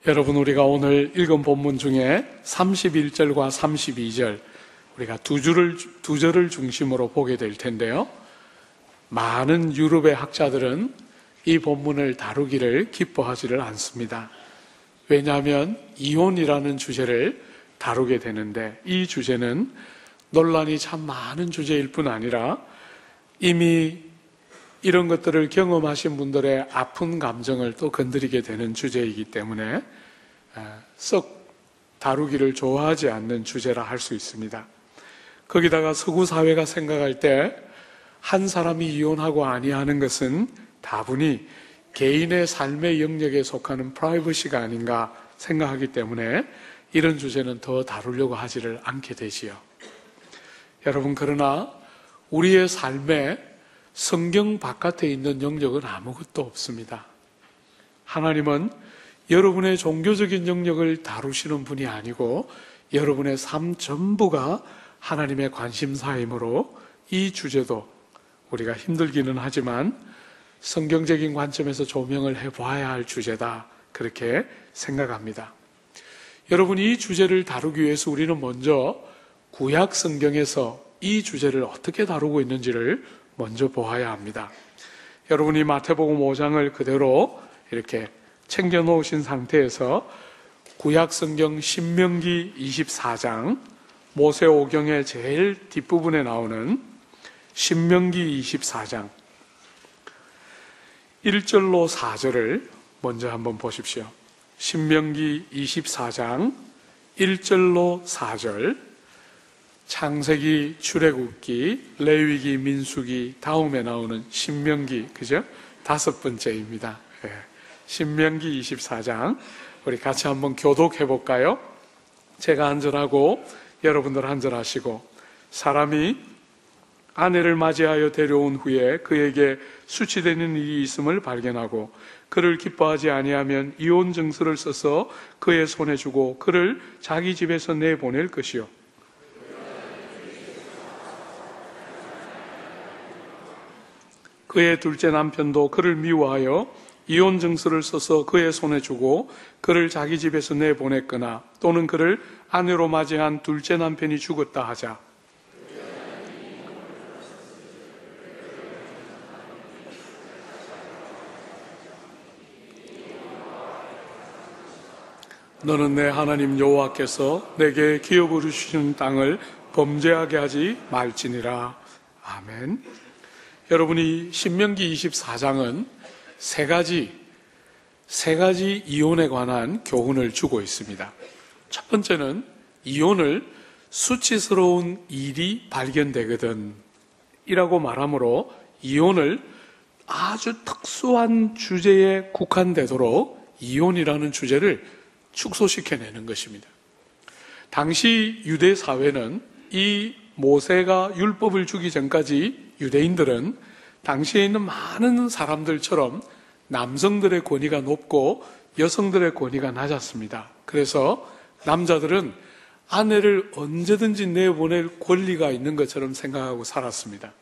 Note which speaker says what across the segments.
Speaker 1: 여러분, 우리가 오늘 읽은 본문 중에 31절과 32절 우리가 두 절을 중심으로 보게 될 텐데요. 많은 유럽의 학자들은 이 본문을 다루기를 기뻐하지를 않습니다. 왜냐하면 이혼이라는 주제를 다루게 되는데, 이 주제는 논란이 참 많은 주제일 뿐 아니라 이미 이런 것들을 경험하신 분들의 아픈 감정을 또 건드리게 되는 주제이기 때문에 썩 다루기를 좋아하지 않는 주제라 할 수 있습니다. 거기다가 서구 사회가 생각할 때 한 사람이 이혼하고 아니하는 것은 다분히 개인의 삶의 영역에 속하는 프라이버시가 아닌가 생각하기 때문에 이런 주제는 더 다루려고 하지를 않게 되지요. 여러분, 그러나 우리의 삶에 성경 바깥에 있는 영역은 아무것도 없습니다. 하나님은 여러분의 종교적인 영역을 다루시는 분이 아니고 여러분의 삶 전부가 하나님의 관심사이므로 이 주제도 우리가 힘들기는 하지만 성경적인 관점에서 조명을 해봐야 할 주제다, 그렇게 생각합니다. 여러분, 이 주제를 다루기 위해서 우리는 먼저 구약 성경에서 이 주제를 어떻게 다루고 있는지를 먼저 보아야 합니다. 여러분이 마태복음 5장을 그대로 이렇게 챙겨 놓으신 상태에서 구약 성경 신명기 24장, 모세오경의 제일 뒷부분에 나오는 신명기 24장 1절로 4절을 먼저 한번 보십시오. 신명기 24장 1절로 4절, 창세기, 출애굽기, 레위기, 민수기 다음에 나오는 신명기, 그죠? 5번째입니다. 신명기 24장 우리 같이 한번 교독해 볼까요? 제가 한 절하고 여러분들 한 절 하시고. 사람이 아내를 맞이하여 데려온 후에 그에게 수치되는 일이 있음을 발견하고 그를 기뻐하지 아니하면 이혼 증서를 써서 그의 손에 주고 그를 자기 집에서 내보낼 것이요, 그의 둘째 남편도 그를 미워하여 이혼 증서를 써서 그의 손에 주고 그를 자기 집에서 내보냈거나 또는 그를 아내로 맞이한 둘째 남편이 죽었다 하자. 너는 내 하나님 여호와께서 내게 기업으로 주시는 땅을 범죄하게 하지 말지니라. 아멘. 여러분이 신명기 24장은 세 가지 이혼에 관한 교훈을 주고 있습니다. 첫 번째는 이혼을 수치스러운 일이 발견되거든 이라고 말하므로 이혼을 아주 특수한 주제에 국한되도록 이혼이라는 주제를 축소시켜내는 것입니다. 당시 유대 사회는 이 모세가 율법을 주기 전까지 유대인들은 당시에 있는 많은 사람들처럼 남성들의 권위가 높고 여성들의 권위가 낮았습니다. 그래서 남자들은 아내를 언제든지 내보낼 권리가 있는 것처럼 생각하고 살았습니다.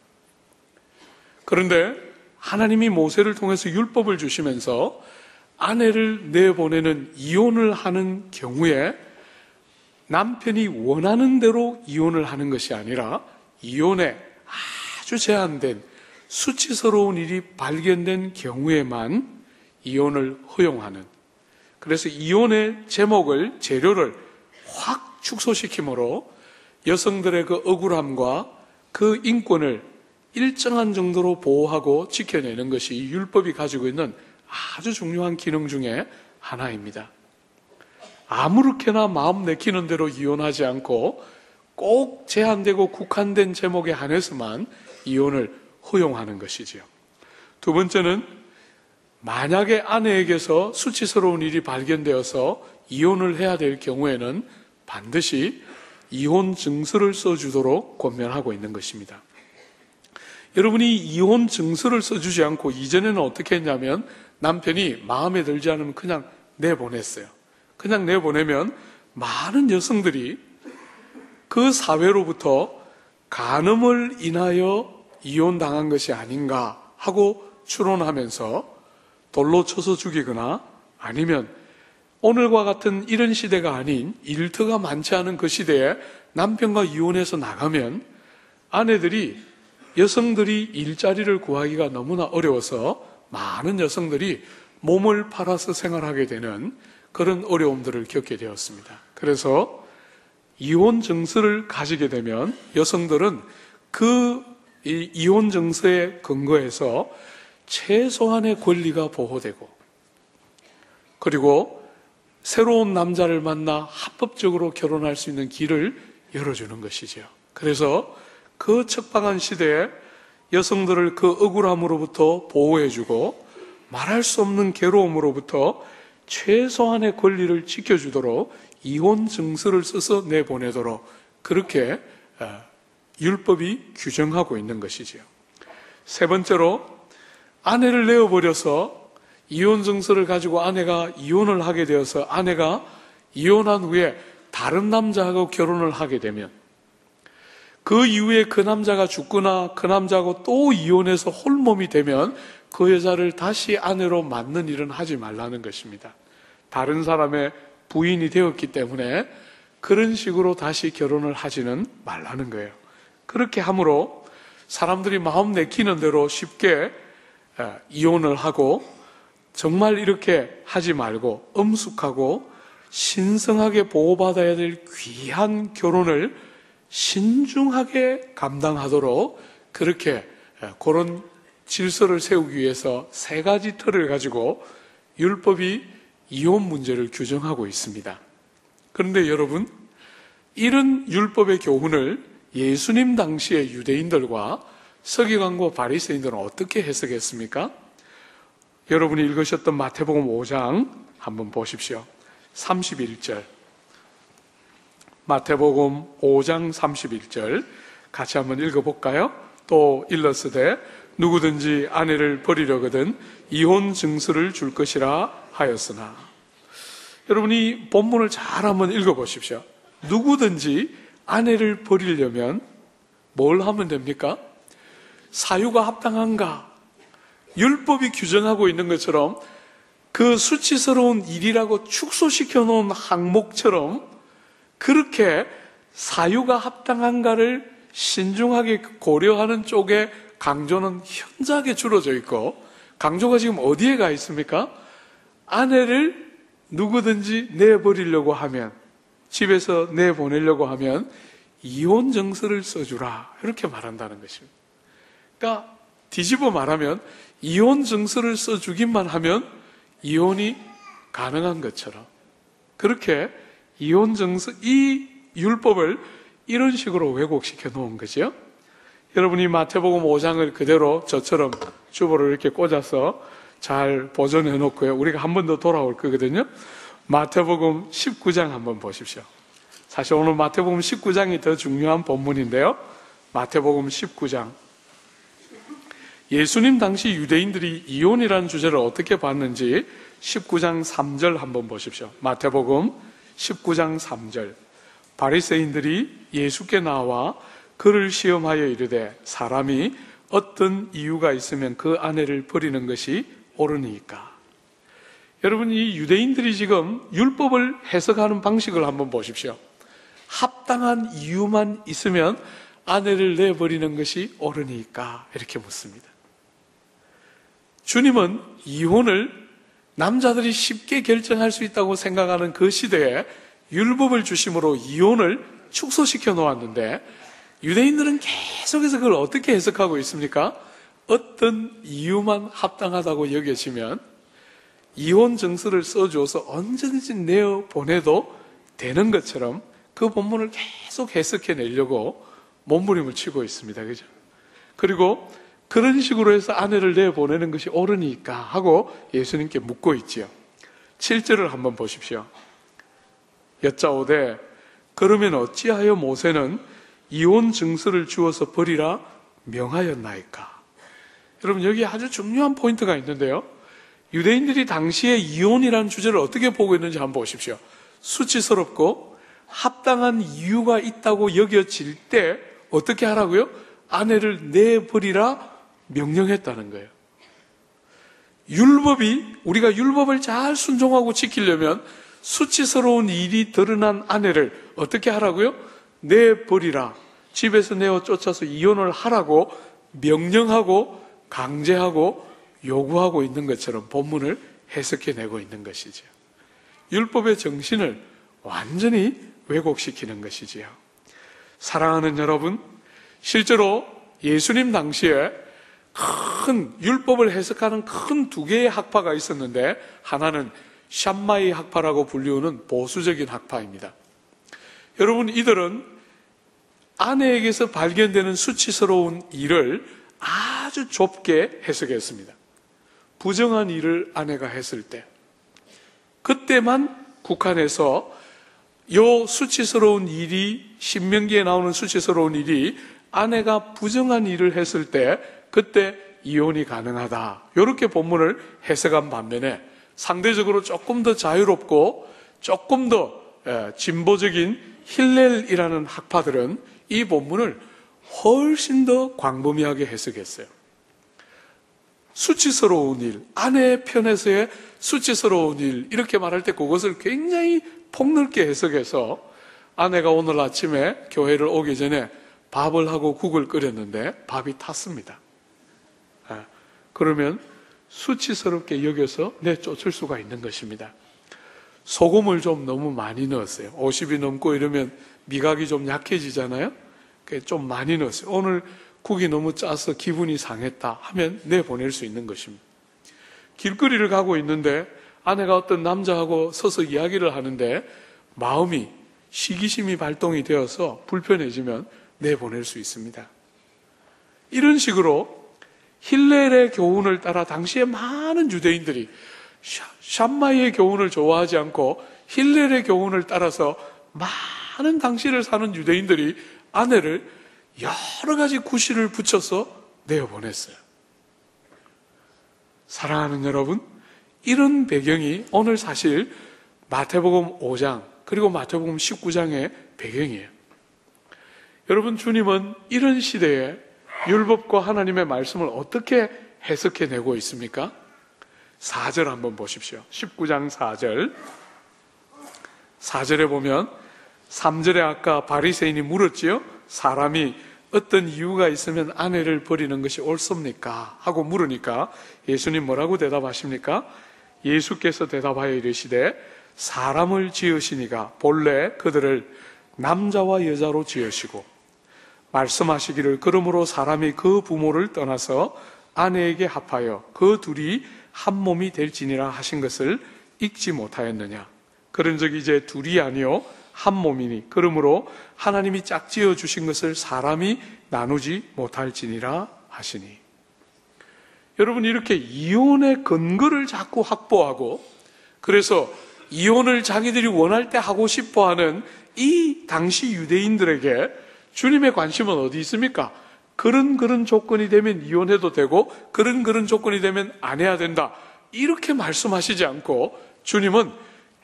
Speaker 1: 그런데 하나님이 모세를 통해서 율법을 주시면서 아내를 내보내는 이혼을 하는 경우에 남편이 원하는 대로 이혼을 하는 것이 아니라 이혼에 아주 제한된 수치스러운 일이 발견된 경우에만 이혼을 허용하는, 그래서 이혼의 재료를 확 축소시키므로 여성들의 그 억울함과 그 인권을 일정한 정도로 보호하고 지켜내는 것이 이 율법이 가지고 있는 아주 중요한 기능 중에 하나입니다. 아무렇게나 마음 내키는 대로 이혼하지 않고 꼭 제한되고 국한된 제목에 한해서만 이혼을 허용하는 것이지요. 두 번째는 만약에 아내에게서 수치스러운 일이 발견되어서 이혼을 해야 될 경우에는 반드시 이혼 증서를 써주도록 권면하고 있는 것입니다. 여러분이 이혼 증서를 써주지 않고 이전에는 어떻게 했냐면 남편이 마음에 들지 않으면 그냥 내보냈어요. 그냥 내보내면 많은 여성들이 그 사회로부터 간음을 인하여 이혼당한 것이 아닌가 하고 추론하면서 돌로 쳐서 죽이거나 아니면 오늘과 같은 이런 시대가 아닌 일터가 많지 않은 그 시대에 남편과 이혼해서 나가면 아내들이, 여성들이 일자리를 구하기가 너무나 어려워서 많은 여성들이 몸을 팔아서 생활하게 되는 그런 어려움들을 겪게 되었습니다. 그래서 이혼 증서를 가지게 되면 여성들은 그 이혼 증서에 근거해서 최소한의 권리가 보호되고, 그리고 새로운 남자를 만나 합법적으로 결혼할 수 있는 길을 열어주는 것이죠. 그래서 그 척박한 시대에 여성들을 그 억울함으로부터 보호해주고 말할 수 없는 괴로움으로부터 최소한의 권리를 지켜주도록 이혼 증서를 써서 내보내도록 그렇게 율법이 규정하고 있는 것이지요. 세 번째로, 아내를 내어버려서 이혼 증서를 가지고 아내가 이혼을 하게 되어서 아내가 이혼한 후에 다른 남자하고 결혼을 하게 되면, 그 이후에 그 남자가 죽거나 그 남자하고 또 이혼해서 홀몸이 되면 그 여자를 다시 아내로 맞는 일은 하지 말라는 것입니다. 다른 사람의 부인이 되었기 때문에 그런 식으로 다시 결혼을 하지는 말라는 거예요. 그렇게 함으로 사람들이 마음 내키는 대로 쉽게 이혼을 하고, 정말 이렇게 하지 말고 엄숙하고 신성하게 보호받아야 될 귀한 결혼을 신중하게 감당하도록 그렇게 그런 질서를 세우기 위해서 세 가지 틀을 가지고 율법이 이혼 문제를 규정하고 있습니다. 그런데 여러분, 이런 율법의 교훈을 예수님 당시의 유대인들과 서기관과 바리새인들은 어떻게 해석했습니까? 여러분이 읽으셨던 마태복음 5장 한번 보십시오. 31절. 마태복음 5장 31절 같이 한번 읽어볼까요? 또 일러스되 누구든지 아내를 버리려거든 이혼 증서를 줄 것이라 하였으나. 여러분이 본문을 잘 한번 읽어보십시오. 누구든지 아내를 버리려면 뭘 하면 됩니까? 사유가 합당한가? 율법이 규정하고 있는 것처럼 그 수치스러운 일이라고 축소시켜 놓은 항목처럼 그렇게 사유가 합당한가를 신중하게 고려하는 쪽에 강조는 현저하게 줄어져 있고, 강조가 지금 어디에 가 있습니까? 아내를 누구든지 내버리려고 하면, 집에서 내보내려고 하면 이혼 증서를 써주라, 이렇게 말한다는 것입니다. 그러니까 뒤집어 말하면 이혼 증서를 써주기만 하면 이혼이 가능한 것처럼, 그렇게 이혼 증서, 이 율법을 이런 식으로 왜곡시켜 놓은 거죠. 여러분이 마태복음 5장을 그대로 저처럼 주보를 이렇게 꽂아서 잘 보존해 놓고요. 우리가 한 번 더 돌아올 거거든요. 마태복음 19장 한번 보십시오. 사실 오늘 마태복음 19장이 더 중요한 본문인데요. 마태복음 19장. 예수님 당시 유대인들이 이혼이라는 주제를 어떻게 봤는지 19장 3절 한번 보십시오. 마태복음 19장 3절. 바리새인들이 예수께 나와 그를 시험하여 이르되 사람이 어떤 이유가 있으면 그 아내를 버리는 것이 옳으니까. 여러분, 이 유대인들이 지금 율법을 해석하는 방식을 한번 보십시오. 합당한 이유만 있으면 아내를 내버리는 것이 옳으니까 이렇게 묻습니다. 주님은 이혼을 남자들이 쉽게 결정할 수 있다고 생각하는 그 시대에 율법을 주심으로 이혼을 축소시켜 놓았는데, 유대인들은 계속해서 그걸 어떻게 해석하고 있습니까? 어떤 이유만 합당하다고 여겨지면 이혼 증서를 써줘서 언제든지 내어보내도 되는 것처럼 그 본문을 계속 해석해 내려고 몸부림을 치고 있습니다. 그죠? 그리고 그런 식으로 해서 아내를 내보내는 것이 옳으니까 하고 예수님께 묻고 있지요. 7절을 한번 보십시오. 여짜오되 그러면 어찌하여 모세는 이혼 증서를 주어서 버리라 명하였나이까? 여러분, 여기 아주 중요한 포인트가 있는데요. 유대인들이 당시에 이혼이라는 주제를 어떻게 보고 있는지 한번 보십시오. 수치스럽고 합당한 이유가 있다고 여겨질 때 어떻게 하라고요? 아내를 내버리라 명령했다는 거예요. 율법이, 우리가 율법을 잘 순종하고 지키려면 수치스러운 일이 드러난 아내를 어떻게 하라고요? 내버리라. 집에서 내어 쫓아서 이혼을 하라고 명령하고 강제하고 요구하고 있는 것처럼 본문을 해석해내고 있는 것이죠. 율법의 정신을 완전히 왜곡시키는 것이지요. 사랑하는 여러분, 실제로 예수님 당시에 큰 율법을 해석하는 큰 두 개의 학파가 있었는데, 하나는 샴마이 학파라고 불리우는 보수적인 학파입니다. 여러분, 이들은 아내에게서 발견되는 수치스러운 일을 아주 좁게 해석했습니다. 부정한 일을 아내가 했을 때, 그때만 국한해서 요 수치스러운 일이, 신명기에 나오는 수치스러운 일이 아내가 부정한 일을 했을 때 그때 이혼이 가능하다, 이렇게 본문을 해석한 반면에 상대적으로 조금 더 자유롭고 조금 더 진보적인 힐렐이라는 학파들은 이 본문을 훨씬 더 광범위하게 해석했어요. 수치스러운 일, 아내의 편에서의 수치스러운 일, 이렇게 말할 때 그것을 굉장히 폭넓게 해석해서, 아내가 오늘 아침에 교회를 오기 전에 밥을 하고 국을 끓였는데 밥이 탔습니다. 그러면 수치스럽게 여겨서 내쫓을 수가 있는 것입니다. 소금을 좀 너무 많이 넣었어요. 50이 넘고 이러면 미각이 좀 약해지잖아요. 좀 많이 넣었어요. 오늘 국이 너무 짜서 기분이 상했다 하면 내보낼 수 있는 것입니다. 길거리를 가고 있는데 아내가 어떤 남자하고 서서 이야기를 하는데 마음이, 시기심이 발동이 되어서 불편해지면 내보낼 수 있습니다. 이런 식으로 힐렐의 교훈을 따라 당시에 많은 유대인들이 샴마이의 교훈을 좋아하지 않고 힐렐의 교훈을 따라서 많은 당시를 사는 유대인들이 아내를 여러 가지 구실을 붙여서 내어보냈어요. 사랑하는 여러분, 이런 배경이 오늘 사실 마태복음 5장 그리고 마태복음 19장의 배경이에요. 여러분, 주님은 이런 시대에 율법과 하나님의 말씀을 어떻게 해석해내고 있습니까? 4절 한번 보십시오. 19장 4절. 4절에 보면 3절에 아까 바리새인이 물었지요. 사람이 어떤 이유가 있으면 아내를 버리는 것이 옳습니까? 하고 물으니까 예수님 뭐라고 대답하십니까? 예수께서 대답하여 이르시되 사람을 지으시니가 본래 그들을 남자와 여자로 지으시고 말씀하시기를 그러므로 사람이 그 부모를 떠나서 아내에게 합하여 그 둘이 한 몸이 될지니라 하신 것을 읽지 못하였느냐? 그런 적이 이제 둘이 아니요 한 몸이니 그러므로 하나님이 짝지어 주신 것을 사람이 나누지 못할지니라 하시니. 여러분, 이렇게 이혼의 근거를 자꾸 확보하고 그래서 이혼을 자기들이 원할 때 하고 싶어하는 이 당시 유대인들에게 주님의 관심은 어디 있습니까? 그런 조건이 되면 이혼해도 되고 그런 조건이 되면 안 해야 된다, 이렇게 말씀하시지 않고 주님은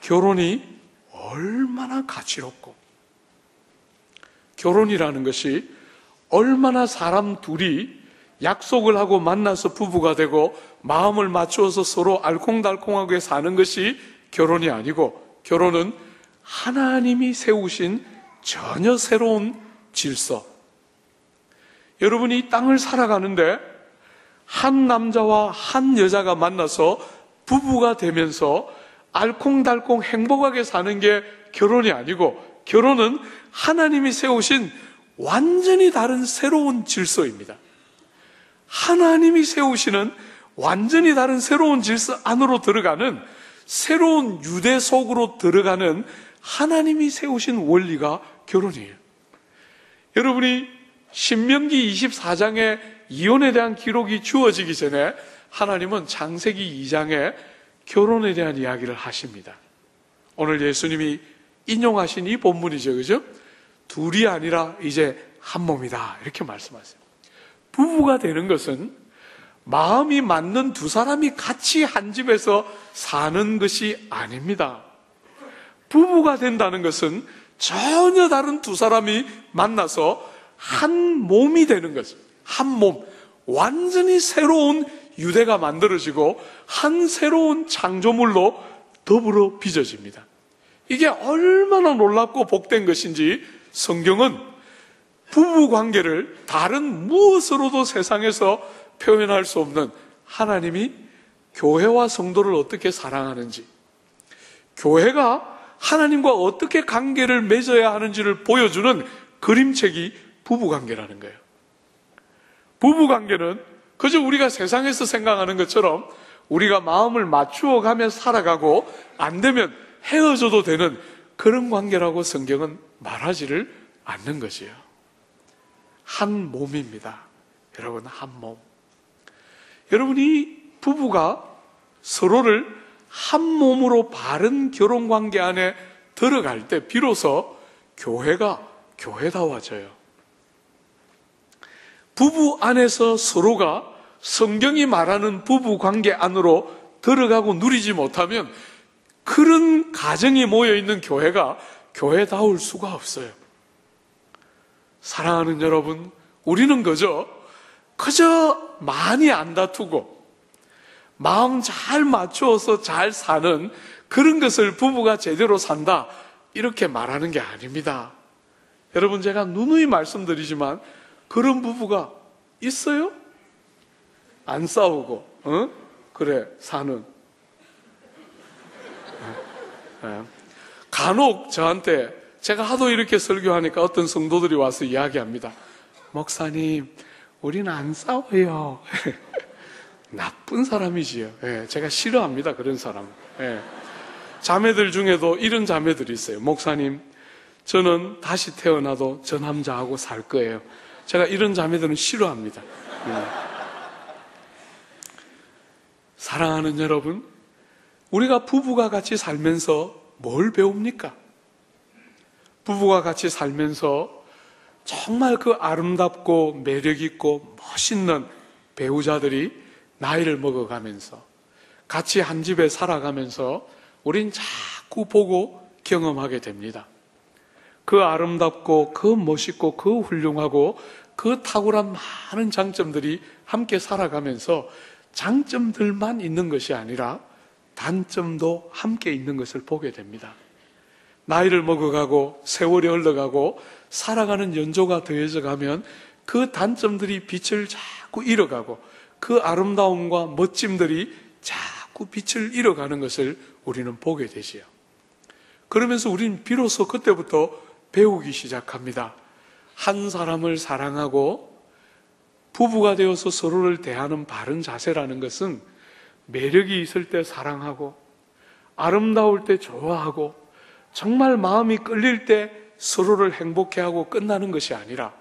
Speaker 1: 결혼이 얼마나 가치롭고 결혼이라는 것이 얼마나 사람 둘이 약속을 하고 만나서 부부가 되고 마음을 맞추어서 서로 알콩달콩하게 사는 것이 결혼이 아니고, 결혼은 하나님이 세우신 전혀 새로운 질서. 여러분이 이 땅을 살아가는데 한 남자와 한 여자가 만나서 부부가 되면서 알콩달콩 행복하게 사는 게 결혼이 아니고, 결혼은 하나님이 세우신 완전히 다른 새로운 질서입니다. 하나님이 세우시는 완전히 다른 새로운 질서 안으로 들어가는, 새로운 유대 속으로 들어가는 하나님이 세우신 원리가 결혼이에요. 여러분이 신명기 24장에 이혼에 대한 기록이 주어지기 전에 하나님은 창세기 2장에 결혼에 대한 이야기를 하십니다. 오늘 예수님이 인용하신 이 본문이죠, 그죠? 둘이 아니라 이제 한 몸이다, 이렇게 말씀하세요. 부부가 되는 것은 마음이 맞는 두 사람이 같이 한 집에서 사는 것이 아닙니다. 부부가 된다는 것은 전혀 다른 두 사람이 만나서 한 몸이 되는 거죠. 한 몸, 완전히 새로운 유대가 만들어지고 한 새로운 창조물로 더불어 빚어집니다. 이게 얼마나 놀랍고 복된 것인지 성경은 부부 관계를 다른 무엇으로도 세상에서 표현할 수 없는 하나님이 교회와 성도를 어떻게 사랑하는지, 교회가 하나님과 어떻게 관계를 맺어야 하는지를 보여주는 그림책이 부부관계라는 거예요. 부부관계는 그저 우리가 세상에서 생각하는 것처럼 우리가 마음을 맞추어 가며 살아가고 안 되면 헤어져도 되는 그런 관계라고 성경은 말하지를 않는 것이에요. 한 몸입니다. 여러분, 한 몸. 여러분, 이 부부가 서로를 한 몸으로 바른 결혼관계 안에 들어갈 때 비로소 교회가 교회다워져요. 부부 안에서 서로가 성경이 말하는 부부관계 안으로 들어가고 누리지 못하면 그런 가정이 모여있는 교회가 교회다울 수가 없어요. 사랑하는 여러분, 우리는 그저 많이 안 다투고 마음 잘 맞추어서 잘 사는 그런 것을 부부가 제대로 산다, 이렇게 말하는 게 아닙니다. 여러분, 제가 누누이 말씀드리지만 그런 부부가 있어요? 안 싸우고 그래 사는. 간혹 저한테 제가 하도 이렇게 설교하니까 어떤 성도들이 와서 이야기합니다. 목사님, 우리는 안 싸워요. 나쁜 사람이지요. 제가 싫어합니다, 그런 사람. 자매들 중에도 이런 자매들이 있어요. 목사님, 저는 다시 태어나도 저 남자하고 살 거예요. 제가 이런 자매들은 싫어합니다. 사랑하는 여러분, 우리가 부부가 같이 살면서 뭘 배웁니까? 부부가 같이 살면서 정말 그 아름답고 매력있고 멋있는 배우자들이 나이를 먹어가면서 같이 한 집에 살아가면서 우린 자꾸 보고 경험하게 됩니다. 그 아름답고 그 멋있고 그 훌륭하고 그 탁월한 많은 장점들이 함께 살아가면서 장점들만 있는 것이 아니라 단점도 함께 있는 것을 보게 됩니다. 나이를 먹어가고 세월이 흘러가고 살아가는 연조가 더해져 가면 그 단점들이 빛을 자꾸 잃어가고 그 아름다움과 멋짐들이 자꾸 빛을 잃어가는 것을 우리는 보게 되지요. 그러면서 우리는 비로소 그때부터 배우기 시작합니다. 한 사람을 사랑하고 부부가 되어서 서로를 대하는 바른 자세라는 것은 매력이 있을 때 사랑하고 아름다울 때 좋아하고 정말 마음이 끌릴 때 서로를 행복해하고 끝나는 것이 아니라,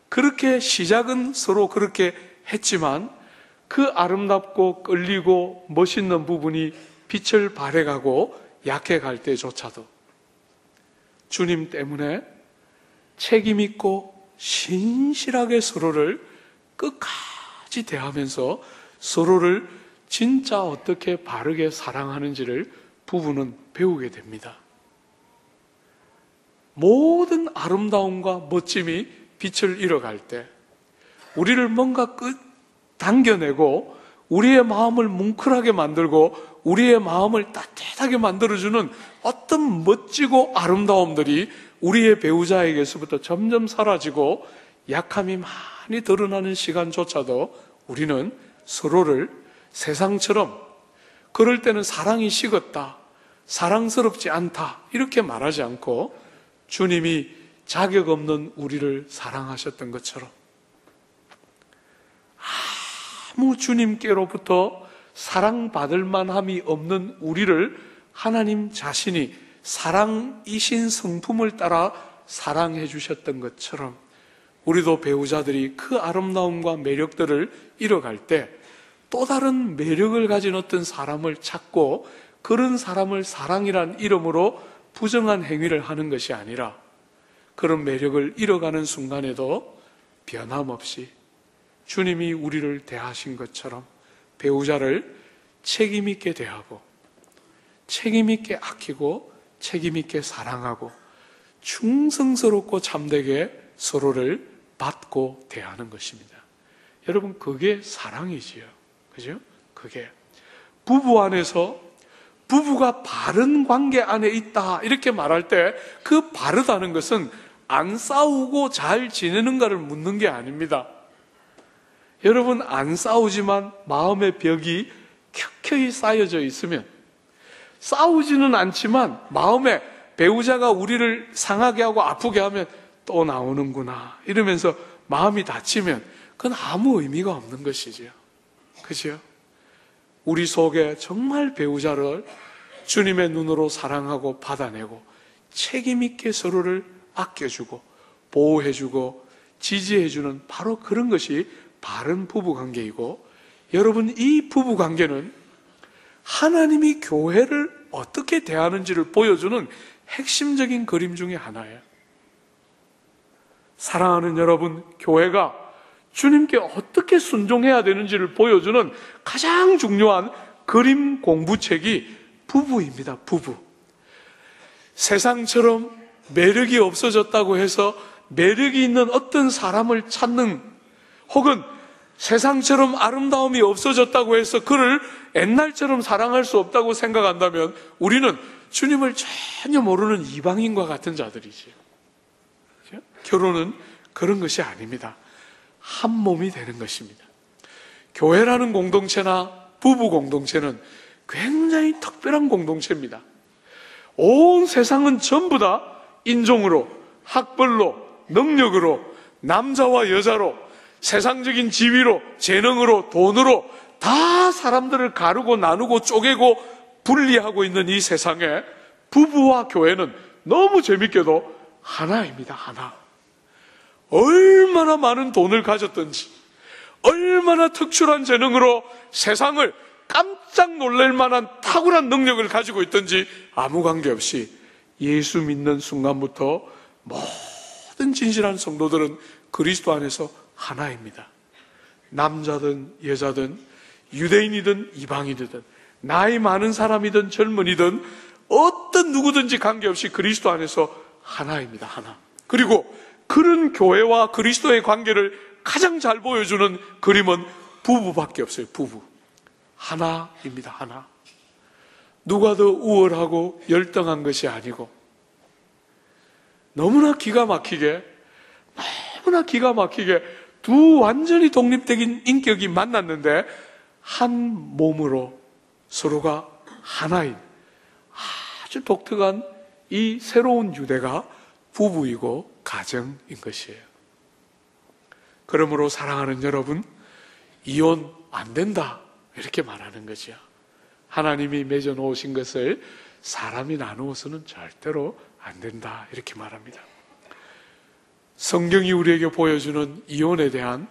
Speaker 1: 그렇게 시작은 서로 그렇게 했지만 그 아름답고 끌리고 멋있는 부분이 빛을 발해가고 약해갈 때조차도 주님 때문에 책임있고 신실하게 서로를 끝까지 대하면서 서로를 진짜 어떻게 바르게 사랑하는지를 부부는 배우게 됩니다. 모든 아름다움과 멋짐이 빛을 잃어갈 때 우리를 뭔가 당겨내고 우리의 마음을 뭉클하게 만들고 우리의 마음을 따뜻하게 만들어주는 어떤 멋지고 아름다움들이 우리의 배우자에게서부터 점점 사라지고 약함이 많이 드러나는 시간조차도 우리는 서로를 세상처럼, 그럴 때는 사랑이 식었다, 사랑스럽지 않다 이렇게 말하지 않고 주님이 자격 없는 우리를 사랑하셨던 것처럼 아무 주님께로부터 사랑받을 만함이 없는 우리를 하나님 자신이 사랑이신 성품을 따라 사랑해 주셨던 것처럼 우리도 배우자들이 그 아름다움과 매력들을 잃어갈 때 또 다른 매력을 가진 어떤 사람을 찾고 그런 사람을 사랑이란 이름으로 부정한 행위를 하는 것이 아니라 그런 매력을 잃어가는 순간에도 변함없이 주님이 우리를 대하신 것처럼 배우자를 책임있게 대하고 책임있게 아끼고 책임있게 사랑하고 충성스럽고 참되게 서로를 받고 대하는 것입니다. 여러분, 그게 사랑이지요. 그죠? 그게 부부 안에서 부부가 바른 관계 안에 있다 이렇게 말할 때 그 바르다는 것은 안 싸우고 잘 지내는가를 묻는 게 아닙니다. 여러분, 안 싸우지만 마음의 벽이 켜켜이 쌓여져 있으면, 싸우지는 않지만 마음에 배우자가 우리를 상하게 하고 아프게 하면 또 나오는구나 이러면서 마음이 다치면 그건 아무 의미가 없는 것이죠. 그죠? 우리 속에 정말 배우자를 주님의 눈으로 사랑하고 받아내고 책임 있게 서로를 아껴주고 보호해주고 지지해주는 바로 그런 것이 바른 부부관계이고, 여러분, 이 부부관계는 하나님이 교회를 어떻게 대하는지를 보여주는 핵심적인 그림 중에 하나예요. 사랑하는 여러분, 교회가 주님께 어떻게 순종해야 되는지를 보여주는 가장 중요한 그림 공부책이 부부입니다. 부부. 세상처럼 매력이 없어졌다고 해서 매력이 있는 어떤 사람을 찾는, 혹은 세상처럼 아름다움이 없어졌다고 해서 그를 옛날처럼 사랑할 수 없다고 생각한다면 우리는 주님을 전혀 모르는 이방인과 같은 자들이지요. 결혼은 그런 것이 아닙니다. 한 몸이 되는 것입니다. 교회라는 공동체나 부부 공동체는 굉장히 특별한 공동체입니다. 온 세상은 전부 다 인종으로, 학벌로, 능력으로, 남자와 여자로, 세상적인 지위로, 재능으로, 돈으로 다 사람들을 가르고 나누고 쪼개고 분리하고 있는 이 세상에 부부와 교회는 너무 재밌게도 하나입니다. 하나. 얼마나 많은 돈을 가졌든지, 얼마나 특출한 재능으로 세상을 깜짝 놀랄 만한 탁월한 능력을 가지고 있든지 아무 관계없이 예수 믿는 순간부터 모든 진실한 성도들은 그리스도 안에서 하나입니다. 남자든 여자든 유대인이든 이방인이든 나이 많은 사람이든 젊은이든 어떤 누구든지 관계없이 그리스도 안에서 하나입니다. 하나. 그리고 그런 교회와 그리스도의 관계를 가장 잘 보여주는 그림은 부부밖에 없어요. 부부. 하나입니다. 하나. 누가 더 우월하고 열등한 것이 아니고 너무나 기가 막히게 두 완전히 독립적인 인격이 만났는데 한 몸으로 서로가 하나인 아주 독특한 이 새로운 유대가 부부이고 가정인 것이에요. 그러므로 사랑하는 여러분, 이혼 안 된다 이렇게 말하는 거죠. 하나님이 맺어놓으신 것을 사람이 나누어서는 절대로 안 된다 이렇게 말합니다. 성경이 우리에게 보여주는 이혼에 대한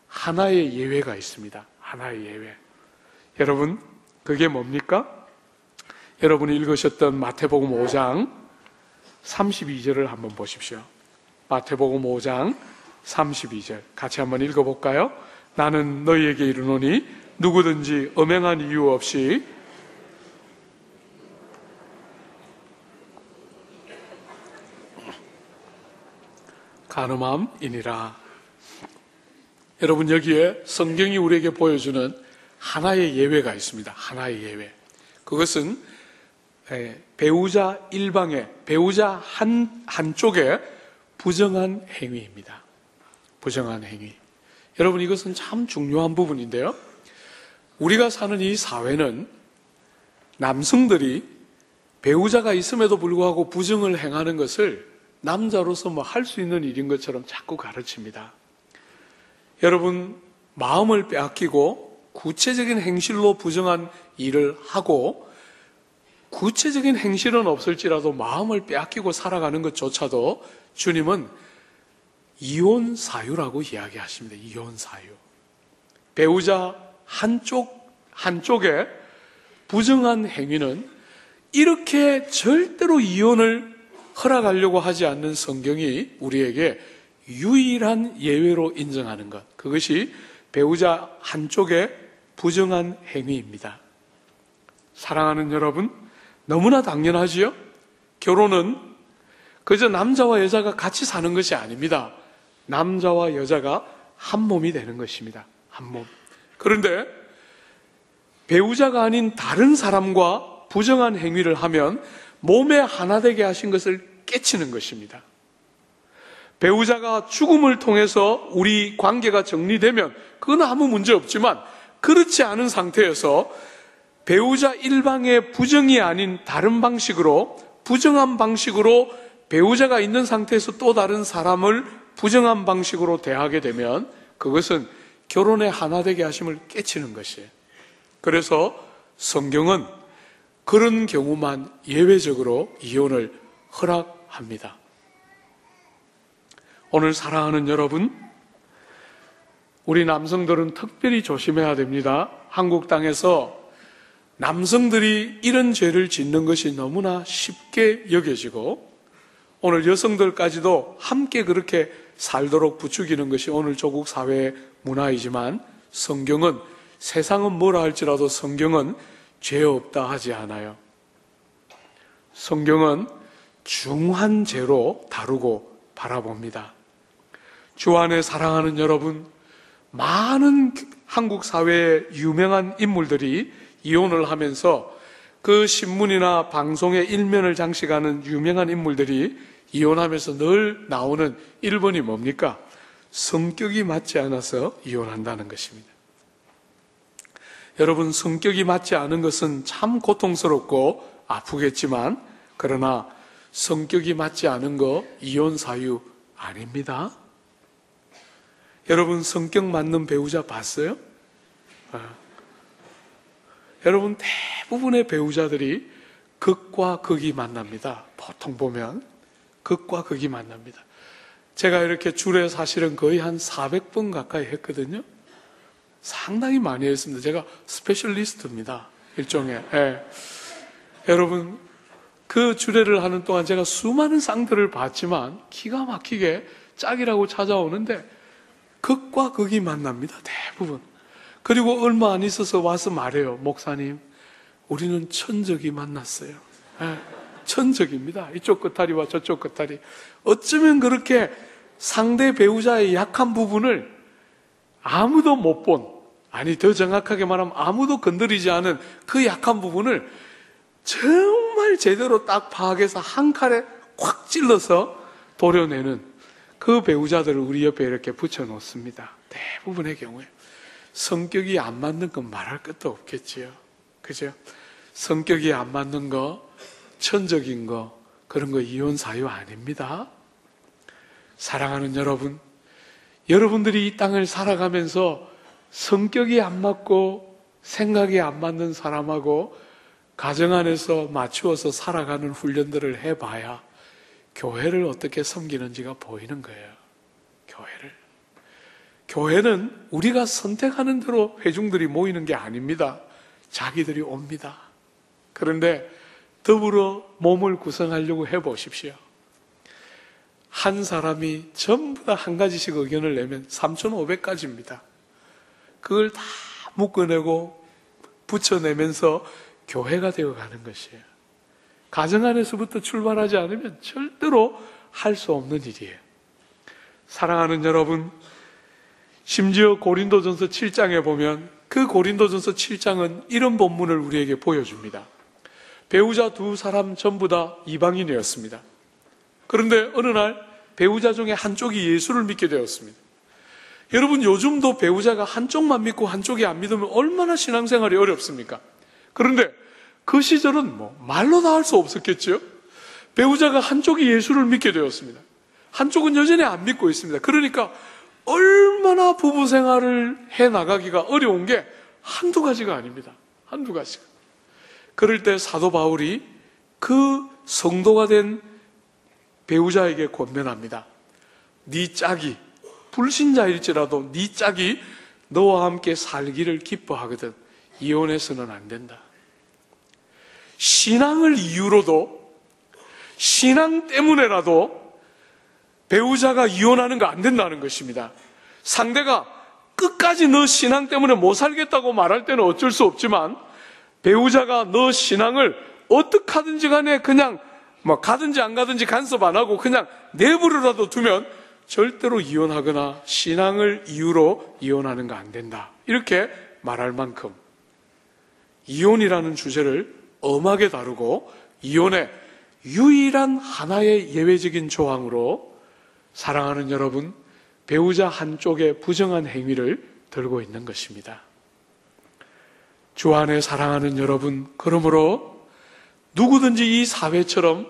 Speaker 1: 하나의 예외가 있습니다. 하나의 예외. 여러분, 그게 뭡니까? 여러분이 읽으셨던 마태복음 5장 32절을 한번 보십시오. 마태복음 5장 32절 같이 한번 읽어볼까요? 나는 너희에게 이르노니 누구든지 엄행한 이유 없이 간음함이니라. 여러분, 여기에 성경이 우리에게 보여주는 하나의 예외가 있습니다. 하나의 예외. 그것은 배우자 일방에, 배우자 한쪽에 부정한 행위입니다. 부정한 행위. 여러분, 이것은 참 중요한 부분인데요. 우리가 사는 이 사회는 남성들이 배우자가 있음에도 불구하고 부정을 행하는 것을 남자로서 할 수 있는 일인 것처럼 자꾸 가르칩니다. 여러분, 마음을 빼앗기고 구체적인 행실로 부정한 일을 하고 구체적인 행실은 없을지라도 마음을 빼앗기고 살아가는 것조차도 주님은 이혼 사유라고 이야기하십니다. 이혼 사유. 배우자 한쪽에 부정한 행위는 이렇게 절대로 이혼을 허락하려고 하지 않는 성경이 우리에게 유일한 예외로 인정하는 것, 그것이 배우자 한쪽의 부정한 행위입니다. 사랑하는 여러분, 너무나 당연하지요? 결혼은 그저 남자와 여자가 같이 사는 것이 아닙니다. 남자와 여자가 한 몸이 되는 것입니다. 한 몸. 그런데 배우자가 아닌 다른 사람과 부정한 행위를 하면 몸에 하나 되게 하신 것을 깨치는 것입니다. 배우자가 죽음을 통해서 우리 관계가 정리되면 그건 아무 문제 없지만, 그렇지 않은 상태에서 배우자 일방의 부정이 아닌 다른 방식으로, 부정한 방식으로 배우자가 있는 상태에서 또 다른 사람을 부정한 방식으로 대하게 되면 그것은 결혼의 하나 되게 하심을 깨치는 것이에요. 그래서 성경은 그런 경우만 예외적으로 이혼을 허락합니다. 오늘 사랑하는 여러분, 우리 남성들은 특별히 조심해야 됩니다. 한국 땅에서 남성들이 이런 죄를 짓는 것이 너무나 쉽게 여겨지고, 오늘 여성들까지도 함께 그렇게 살도록 부추기는 것이 오늘 조국 사회의 문화이지만, 성경은, 세상은 뭐라 할지라도 성경은 죄 없다 하지 않아요. 성경은 중한 죄로 다루고 바라봅니다. 주 안에 사랑하는 여러분, 많은 한국 사회의 유명한 인물들이 이혼을 하면서 그 신문이나 방송의 일면을 장식하는 유명한 인물들이 이혼하면서 늘 나오는 1번이 뭡니까? 성격이 맞지 않아서 이혼한다는 것입니다. 여러분, 성격이 맞지 않은 것은 참 고통스럽고 아프겠지만, 그러나 성격이 맞지 않은 거 이혼 사유 아닙니다. 여러분, 성격 맞는 배우자 봤어요? 여러분, 대부분의 배우자들이 극과 극이 만납니다. 보통 보면 극과 극이 만납니다. 제가 이렇게 줄에 사실은 거의 한 400번 가까이 했거든요. 상당히 많이 했습니다. 제가 스페셜리스트입니다. 일종의. 여러분, 그 주례를 하는 동안 제가 수많은 쌍들을 봤지만 기가 막히게 짝이라고 찾아오는데 극과 극이 만납니다. 대부분. 그리고 얼마 안 있어서 와서 말해요. 목사님, 우리는 천적이 만났어요. 천적입니다. 이쪽 끝다리와 저쪽 끝다리. 어쩌면 그렇게 상대 배우자의 약한 부분을 아무도 못 본, 아니 더 정확하게 말하면 아무도 건드리지 않은 그 약한 부분을 정말 제대로 딱 파악해서 한 칼에 콱 찔러서 도려내는 그 배우자들을 우리 옆에 이렇게 붙여놓습니다. 대부분의 경우에. 성격이 안 맞는 건 말할 것도 없겠지요. 그죠? 성격이 안 맞는 거, 천적인 거, 그런 거 이혼 사유 아닙니다. 사랑하는 여러분, 여러분들이 이 땅을 살아가면서 성격이 안 맞고 생각이 안 맞는 사람하고 가정 안에서 맞추어서 살아가는 훈련들을 해봐야 교회를 어떻게 섬기는지가 보이는 거예요. 교회는 우리가 선택하는 대로 회중들이 모이는 게 아닙니다. 자기들이 옵니다. 그런데 더불어 몸을 구성하려고 해보십시오. 한 사람이 전부 다 한 가지씩 의견을 내면 3,500가지입니다. 그걸 다 묶어내고 붙여내면서 교회가 되어가는 것이에요. 가정 안에서부터 출발하지 않으면 절대로 할 수 없는 일이에요. 사랑하는 여러분, 심지어 고린도전서 7장에 보면 그 고린도전서 7장은 이런 본문을 우리에게 보여줍니다. 배우자 두 사람 전부 다 이방인이었습니다. 그런데 어느 날 배우자 중에 한쪽이 예수를 믿게 되었습니다. 여러분, 요즘도 배우자가 한쪽만 믿고 한쪽이 안 믿으면 얼마나 신앙생활이 어렵습니까? 그런데 그 시절은 말로 다 할 수 없었겠죠? 배우자가 한쪽이 예수를 믿게 되었습니다. 한쪽은 여전히 안 믿고 있습니다. 그러니까 얼마나 부부 생활을 해나가기가 어려운 게 한두 가지가 아닙니다. 한두 가지가. 그럴 때 사도 바울이 그 성도가 된 배우자에게 권면합니다. 네 짝이 불신자일지라도 네 짝이 너와 함께 살기를 기뻐하거든 이혼해서는 안 된다. 신앙을 이유로도, 신앙 때문에라도 배우자가 이혼하는 거 안 된다는 것입니다. 상대가 끝까지 너 신앙 때문에 못 살겠다고 말할 때는 어쩔 수 없지만, 배우자가 너 신앙을 어떻게 하든지 간에 그냥 가든지 안 가든지 간섭 안 하고 그냥 내버려라도 두면 절대로 이혼하거나 신앙을 이유로 이혼하는 거 안 된다. 이렇게 말할 만큼 이혼이라는 주제를 엄하게 다루고 이혼의 유일한 하나의 예외적인 조항으로 사랑하는 여러분, 배우자 한쪽의 부정한 행위를 들고 있는 것입니다. 주 안에 사랑하는 여러분, 그러므로 누구든지 이 사회처럼,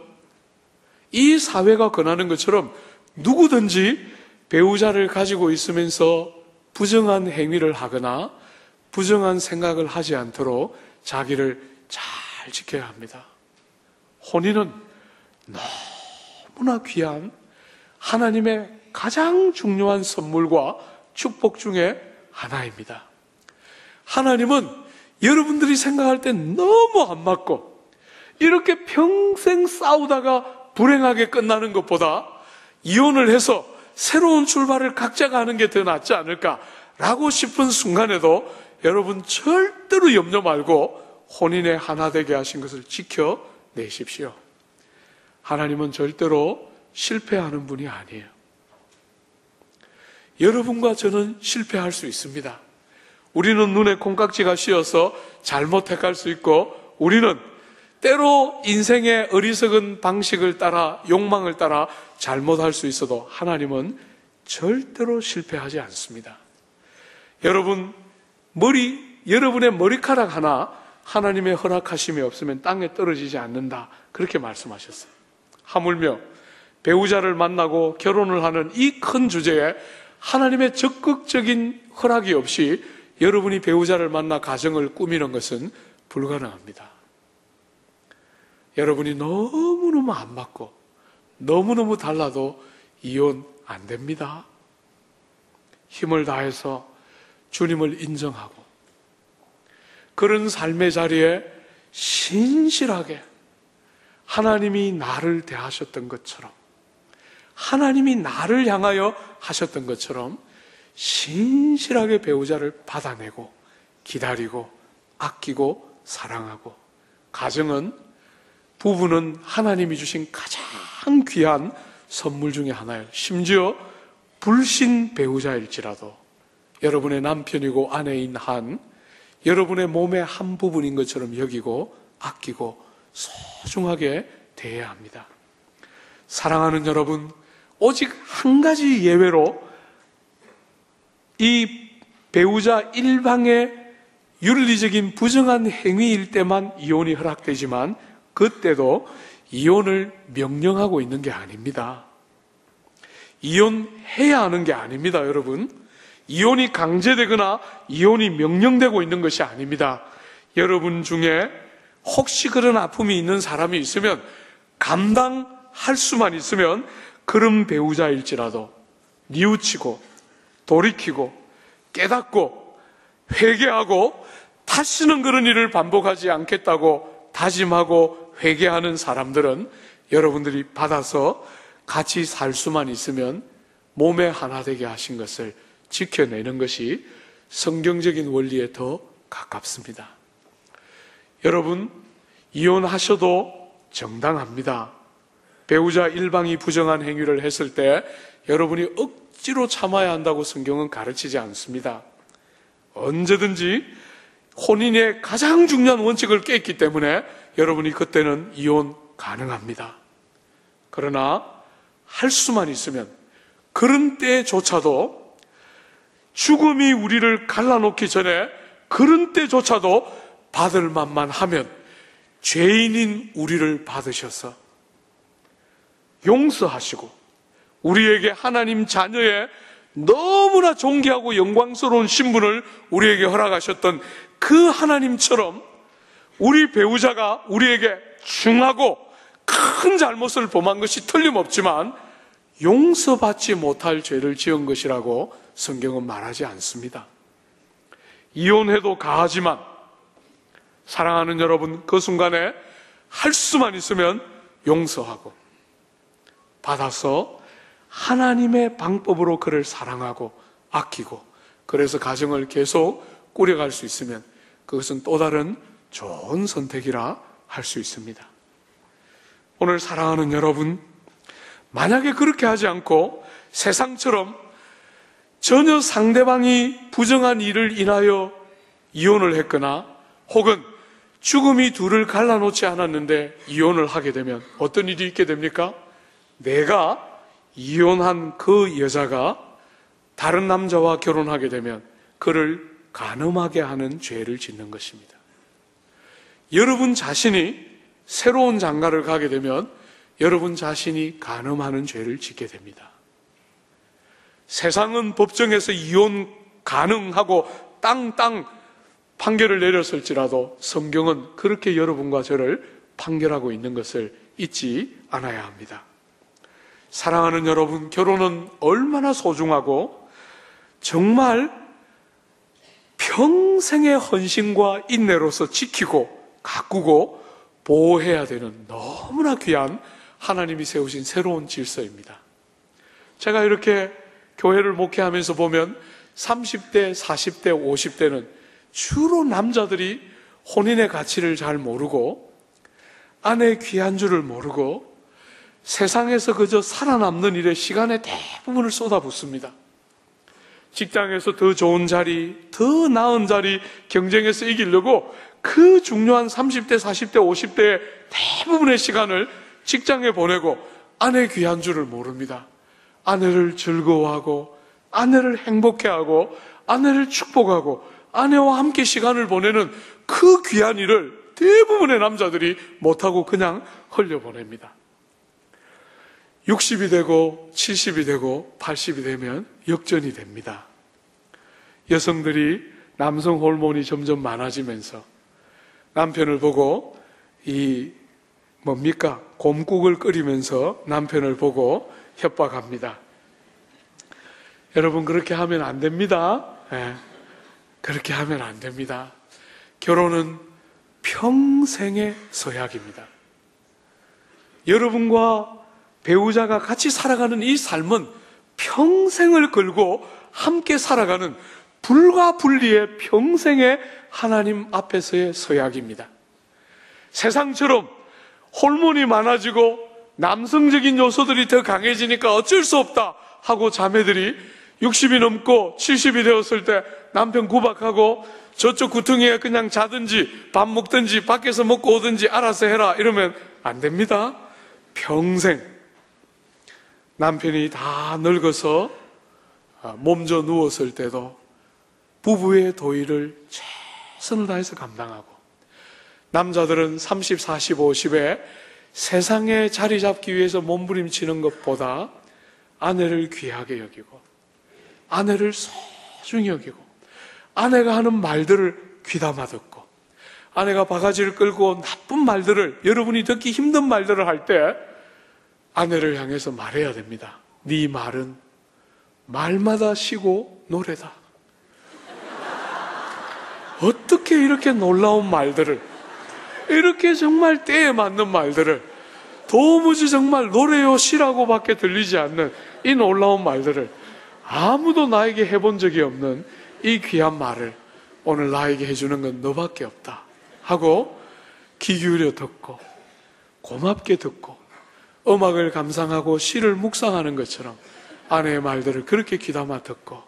Speaker 1: 이 사회가 권하는 것처럼 누구든지 배우자를 가지고 있으면서 부정한 행위를 하거나 부정한 생각을 하지 않도록 자기를 잘 지켜야 합니다. 혼인은 너무나 귀한 하나님의 가장 중요한 선물과 축복 중에 하나입니다. 하나님은 여러분들이 생각할 때 너무 안 맞고 이렇게 평생 싸우다가 불행하게 끝나는 것보다 이혼을 해서 새로운 출발을 각자가 하는 게 더 낫지 않을까라고 싶은 순간에도 여러분 절대로 염려 말고 혼인에 하나 되게 하신 것을 지켜내십시오. 하나님은 절대로 실패하는 분이 아니에요. 여러분과 저는 실패할 수 있습니다. 우리는 눈에 콩깍지가 씌어서 잘못 택할 수 있고, 우리는 때로 인생의 어리석은 방식을 따라, 욕망을 따라 잘못할 수 있어도 하나님은 절대로 실패하지 않습니다. 여러분의 머리카락 하나 하나님의 허락하심이 없으면 땅에 떨어지지 않는다, 그렇게 말씀하셨어요. 하물며 배우자를 만나고 결혼을 하는 이 큰 주제에 하나님의 적극적인 허락이 없이 여러분이 배우자를 만나 가정을 꾸미는 것은 불가능합니다. 여러분이 너무너무 안 맞고 너무너무 달라도 이혼 안 됩니다. 힘을 다해서 주님을 인정하고 그런 삶의 자리에 신실하게 하나님이 나를 대하셨던 것처럼, 하나님이 나를 향하여 하셨던 것처럼 신실하게 배우자를 받아내고 기다리고 아끼고 사랑하고, 부부는 하나님이 주신 가장 귀한 선물 중에 하나예요. 심지어 불신 배우자일지라도 여러분의 남편이고 아내인 한, 여러분의 몸의 한 부분인 것처럼 여기고 아끼고 소중하게 대해야 합니다. 사랑하는 여러분, 오직 한 가지 예외로 이 배우자 일방의 윤리적인 부정한 행위일 때만 이혼이 허락되지만, 그때도 이혼을 명령하고 있는 게 아닙니다. 이혼해야 하는 게 아닙니다, 여러분. 이혼이 강제되거나 이혼이 명령되고 있는 것이 아닙니다. 여러분 중에 혹시 그런 아픔이 있는 사람이 있으면, 감당할 수만 있으면 그런 배우자일지라도 뉘우치고 돌이키고 깨닫고 회개하고 다시는 그런 일을 반복하지 않겠다고 다짐하고 회개하는 사람들은 여러분들이 받아서 같이 살 수만 있으면 몸에 하나 되게 하신 것을 지켜내는 것이 성경적인 원리에 더 가깝습니다. 여러분, 이혼하셔도 정당합니다. 배우자 일방이 부정한 행위를 했을 때 여러분이 억지로 참아야 한다고 성경은 가르치지 않습니다. 언제든지 혼인의 가장 중요한 원칙을 깼기 때문에 여러분이 그때는 이혼 가능합니다. 그러나 할 수만 있으면 그런 때조차도, 죽음이 우리를 갈라놓기 전에 그런 때조차도 받을 만만 하면 죄인인 우리를 받으셔서 용서하시고 우리에게 하나님 자녀의 너무나 존귀하고 영광스러운 신분을 우리에게 허락하셨던 그 하나님처럼 우리 배우자가 우리에게 중하고 큰 잘못을 범한 것이 틀림없지만 용서받지 못할 죄를 지은 것이라고 성경은 말하지 않습니다. 이혼해도 가하지만 사랑하는 여러분, 그 순간에 할 수만 있으면 용서하고 받아서 하나님의 방법으로 그를 사랑하고 아끼고, 그래서 가정을 계속 꾸려갈 수 있으면 그것은 또 다른 좋은 선택이라 할 수 있습니다. 오늘 사랑하는 여러분, 만약에 그렇게 하지 않고 세상처럼 전혀 상대방이 부정한 일을 인하여 이혼을 했거나 혹은 죽음이 둘을 갈라놓지 않았는데 이혼을 하게 되면 어떤 일이 있게 됩니까? 내가 이혼한 그 여자가 다른 남자와 결혼하게 되면 그를 간음하게 하는 죄를 짓는 것입니다. 여러분 자신이 새로운 장가를 가게 되면 여러분 자신이 간음하는 죄를 짓게 됩니다. 세상은 법정에서 이혼 가능하고 땅땅 판결을 내렸을지라도 성경은 그렇게 여러분과 저를 판결하고 있는 것을 잊지 않아야 합니다. 사랑하는 여러분, 결혼은 얼마나 소중하고 정말 평생의 헌신과 인내로서 지키고 가꾸고 보호해야 되는 너무나 귀한 하나님이 세우신 새로운 질서입니다. 제가 이렇게 교회를 목회하면서 보면 30대, 40대, 50대는 주로 남자들이 혼인의 가치를 잘 모르고 아내의 귀한 줄을 모르고 세상에서 그저 살아남는 일에 시간의 대부분을 쏟아붓습니다. 직장에서 더 좋은 자리, 더 나은 자리 경쟁에서 이기려고 그 중요한 30대, 40대, 50대의 대부분의 시간을 직장에 보내고 아내의 귀한 줄을 모릅니다. 아내를 즐거워하고 아내를 행복해하고 아내를 축복하고 아내와 함께 시간을 보내는 그 귀한 일을 대부분의 남자들이 못하고 그냥 흘려보냅니다. 60이 되고 70이 되고 80이 되면 역전이 됩니다. 여성들이 남성 호르몬이 점점 많아지면서 남편을 보고 곰국을 끓이면서 남편을 보고 협박합니다. 여러분, 그렇게 하면 안 됩니다. 네, 그렇게 하면 안 됩니다. 결혼은 평생의 서약입니다. 여러분과 배우자가 같이 살아가는 이 삶은 평생을 걸고 함께 살아가는 불과 분리의 평생의 하나님 앞에서의 서약입니다. 세상처럼 호르몬이 많아지고 남성적인 요소들이 더 강해지니까 어쩔 수 없다 하고 자매들이 60이 넘고 70이 되었을 때 남편 구박하고 저쪽 구퉁이에 그냥 자든지 밥 먹든지 밖에서 먹고 오든지 알아서 해라 이러면 안 됩니다. 평생 남편이 다 늙어서 몸져 누웠을 때도 부부의 도의를 최선을 다해서 감당하고, 남자들은 30, 40, 50에 세상에 자리 잡기 위해서 몸부림치는 것보다 아내를 귀하게 여기고 아내를 소중히 여기고 아내가 하는 말들을 귀담아 듣고 아내가 바가지를 끌고 나쁜 말들을, 여러분이 듣기 힘든 말들을 할 때 아내를 향해서 말해야 됩니다. 네 말은 말마다 시고 노래다. 어떻게 이렇게 놀라운 말들을, 이렇게 정말 때에 맞는 말들을, 도무지 정말 노래요 시라고 밖에 들리지 않는 이 놀라운 말들을, 아무도 나에게 해본 적이 없는 이 귀한 말을 오늘 나에게 해주는 건 너밖에 없다 하고 귀 기울여 듣고 고맙게 듣고 음악을 감상하고 시를 묵상하는 것처럼 아내의 말들을 그렇게 귀담아 듣고,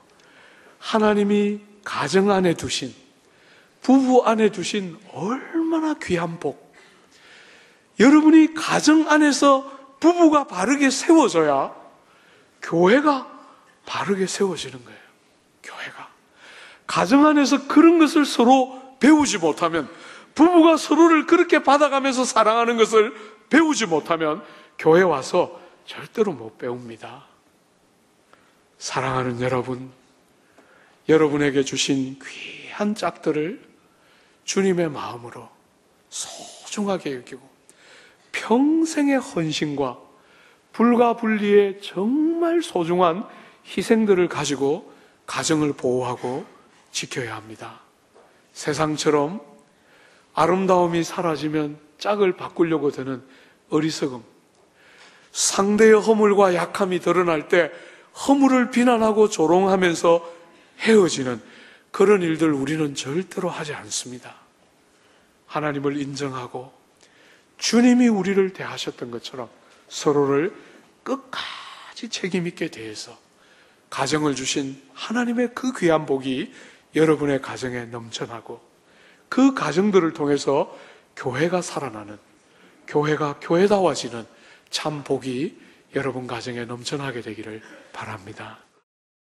Speaker 1: 하나님이 가정 안에 두신, 부부 안에 두신 얼마나 귀한 복, 여러분이 가정 안에서 부부가 바르게 세워져야 교회가 바르게 세워지는 거예요. 교회가 가정 안에서 그런 것을 서로 배우지 못하면, 부부가 서로를 그렇게 받아가면서 사랑하는 것을 배우지 못하면 교회 와서 절대로 못 배웁니다. 사랑하는 여러분, 여러분에게 주신 귀한 짝들을 주님의 마음으로 소중하게 여기고 평생의 헌신과 불과 분리의 정말 소중한 희생들을 가지고 가정을 보호하고 지켜야 합니다. 세상처럼 아름다움이 사라지면 짝을 바꾸려고 드는 어리석음, 상대의 허물과 약함이 드러날 때 허물을 비난하고 조롱하면서 헤어지는 그런 일들 우리는 절대로 하지 않습니다. 하나님을 인정하고 주님이 우리를 대하셨던 것처럼 서로를 끝까지 책임 있게 대해서 가정을 주신 하나님의 그 귀한 복이 여러분의 가정에 넘쳐나고 그 가정들을 통해서 교회가 살아나는, 교회가 교회다워지는 참 복이 여러분 가정에 넘쳐나게 되기를 바랍니다.